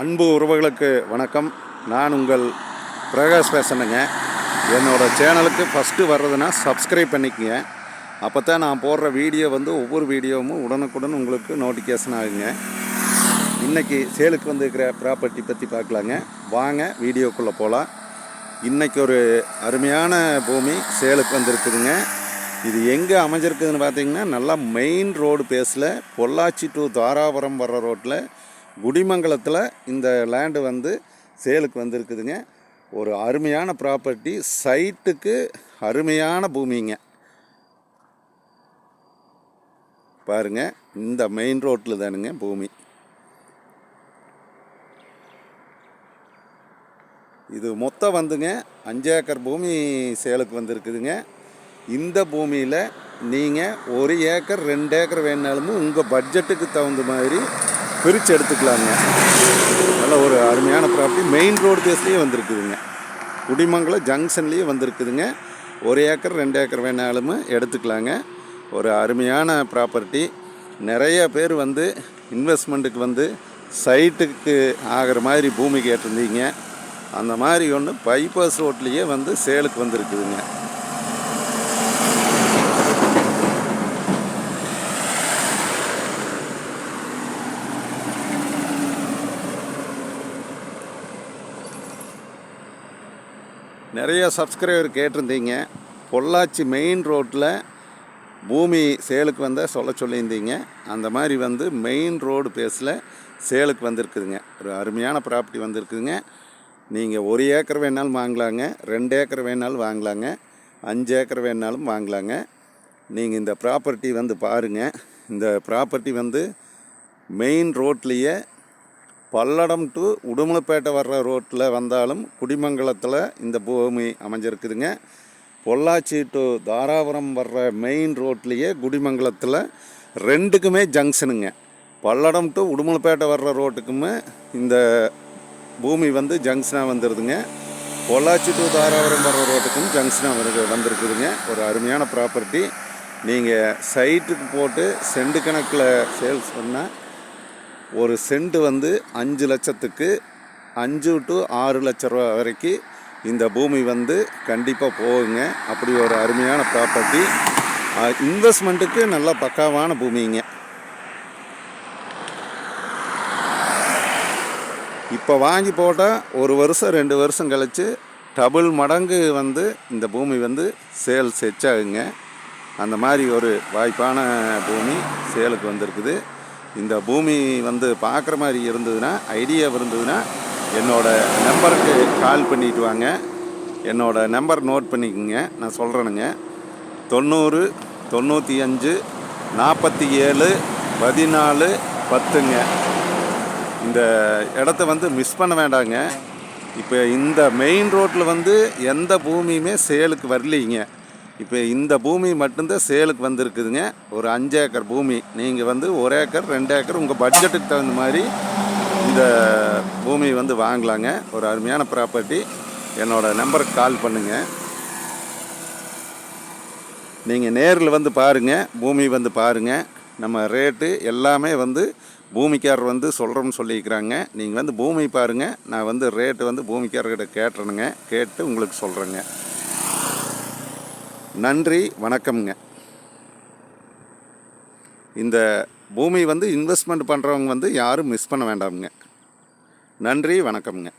அன்பு உறவுகளுக்கு வணக்கம். நான் உங்கள் பிரகாஷ் பேசுகிறேங்க. என்னோடய சேனலுக்கு ஃபஸ்ட்டு வர்றதுன்னா சப்ஸ்கிரைப் பண்ணிக்கங்க. அப்போ தான் நான் போடுற வீடியோ ஒவ்வொரு வீடியோவும் உடனுக்குடன் உங்களுக்கு நோட்டிஃபிகேஷன் ஆகுங்க. இன்றைக்கி சேலுக்கு இருக்கிற ப்ராப்பர்ட்டி பற்றி பார்க்கலாங்க. வாங்க வீடியோக்குள்ளே போகலாம். இன்றைக்கி ஒரு அருமையான பூமி சேலுக்கு வந்திருக்குதுங்க. இது எங்கே அமைஞ்சிருக்குதுன்னு பார்த்தீங்கன்னா, நல்லா மெயின் ரோடு பேஸில் பொள்ளாச்சி டு தாராபுரம் வர்ற ரோட்டில் குடிமங்கலத்தில் இந்த லேண்டு சேலுக்கு வந்திருக்குதுங்க. ஒரு அருமையான ப்ராப்பர்ட்டி, சைட்டுக்கு அருமையான பூமிங்க. பாருங்கள், இந்த மெயின் ரோட்டில் தானுங்க பூமி. இது மொத்தம் 5 ஏக்கர் பூமி சேலுக்கு வந்திருக்குதுங்க. இந்த பூமியில் நீங்கள் 1 ஏக்கர் 2 ஏக்கர் வேணாலும் உங்கள் பட்ஜெட்டுக்கு தகுந்த மாதிரி பிரித்து எடுத்துக்கலாங்க. நல்ல ஒரு அருமையான ப்ராப்பர்ட்டி, மெயின் ரோடு பேஸ்லேயே வந்திருக்குதுங்க. குடிமங்கலம் ஜங்ஷன்லேயே வந்திருக்குதுங்க. 1 ஏக்கர் 2 ஏக்கர் வேணாலும் எடுத்துக்கலாங்க. ஒரு அருமையான ப்ராப்பர்ட்டி. நிறைய பேர் இன்வெஸ்ட்மெண்ட்டுக்கு சைட்டுக்கு ஆகிற மாதிரி பூமி கேட்டிருந்தீங்க. அந்த மாதிரி ஒன்று பைபாஸ் ரோட்லேயே சேலுக்கு வந்திருக்குதுங்க. நிறைய சப்ஸ்கிரைபர் கேட்டிருந்தீங்க, பொள்ளாச்சி மெயின் ரோட்டில் பூமி சேலுக்கு சொல்லியிருந்தீங்க. அந்த மாதிரி மெயின் ரோடு பேஸில் சேலுக்கு வந்திருக்குதுங்க. ஒரு அருமையான ப்ராப்பர்ட்டி வந்திருக்குதுங்க. நீங்கள் 1 ஏக்கர் வேணாலும் வாங்கலாங்க, 2 ஏக்கர் வேணாலும் வாங்கலாங்க, 5 ஏக்கர் வேணாலும் வாங்கலாங்க. நீங்கள் இந்த ப்ராப்பர்ட்டி பாருங்கள். இந்த ப்ராப்பர்ட்டி மெயின் ரோட்லேயே பல்லடம் டு உடுமலைப்பேட்டை வர்ற ரோட்டில் வந்தாலும் குடிமங்கலத்தில் இந்த பூமி அமைஞ்சிருக்குதுங்க. பொள்ளாச்சி டு தாராபுரம் வர்ற மெயின் ரோட்லேயே குடிமங்கலத்தில் ரெண்டுக்குமே ஜங்ஷனுங்க. பல்லடம் டு உடுமலைப்பேட்டை வர்ற ரோட்டுக்குமே இந்த பூமி ஜங்ஷனாக வந்துடுதுங்க. பொள்ளாச்சி டு தாராபுரம் வர்ற ரோட்டுக்கும் ஜங்ஷனாக வந்திருக்குதுங்க. ஒரு அருமையான ப்ராப்பர்ட்டி. நீங்கள் சைட்டுக்கு போட்டு சென்ட் கணக்கில் சேல்ஸ் பண்ணால் ஒரு சென்ட் 5 லட்சத்துக்கு 5 to 6 லட்ச ரூபா வரைக்கும் இந்த பூமி கண்டிப்பாக போகுங்க. அப்படி ஒரு அருமையான ப்ராப்பர்ட்டி. இன்வெஸ்ட்மெண்ட்டுக்கு நல்ல பக்காவான பூமிங்க. இப்போ வாங்கி போட்டால் 1 வருஷம் 2 வருஷம் கழித்து டபுள் மடங்கு இந்த பூமி சேல்ஸ் ஆகுங்க. அந்த மாதிரி ஒரு வாய்ப்பான பூமி சேலுக்கு வந்திருக்குது. இந்த பூமி பார்க்குற மாதிரி இருந்ததுன்னா, ஐடியா இருந்ததுன்னா என்னோடய நம்பருக்கு கால் பண்ணிட்டு வாங்க. என்னோடய நம்பர் நோட் பண்ணிக்கோங்க, நான் சொல்கிறேனுங்க. 90 95 47 14 10ங்க. இந்த இடத்த மிஸ் பண்ண வேண்டாங்க. இப்போ இந்த மெயின் ரோட்டில் எந்த பூமியுமே சேலுக்கு வரலிங்க. இப்போ இந்த பூமி மட்டும்தான் சேலுக்கு வந்திருக்குதுங்க. ஒரு 5 ஏக்கர் பூமி. நீங்கள் 1 ஏக்கர் 2 ஏக்கர் உங்கள் பட்ஜெட்டுக்கு தகுந்த மாதிரி இந்த பூமி வாங்கலாங்க. ஒரு அருமையான ப்ராப்பர்ட்டி. என்னோடய நம்பருக்கு கால் பண்ணுங்கள். நீங்கள் நேரில் பாருங்கள், பூமி பாருங்கள். நம்ம ரேட்டு எல்லாமே பூமிக்காரர் சொல்கிறோம்னு சொல்லியிருக்கிறாங்க. நீங்கள் பூமி பாருங்கள். நான் ரேட்டு பூமிக்காரர்கிட்ட கேட்டுறேனுங்க. கேட்டு உங்களுக்கு சொல்கிறேங்க. நன்றி, வணக்கம்ங்க. இந்த பூமி இன்வெஸ்ட்மெண்ட் பண்ணுறவங்க யாரும் மிஸ் பண்ண வேண்டாமுங்க. நன்றி, வணக்கம்ங்க.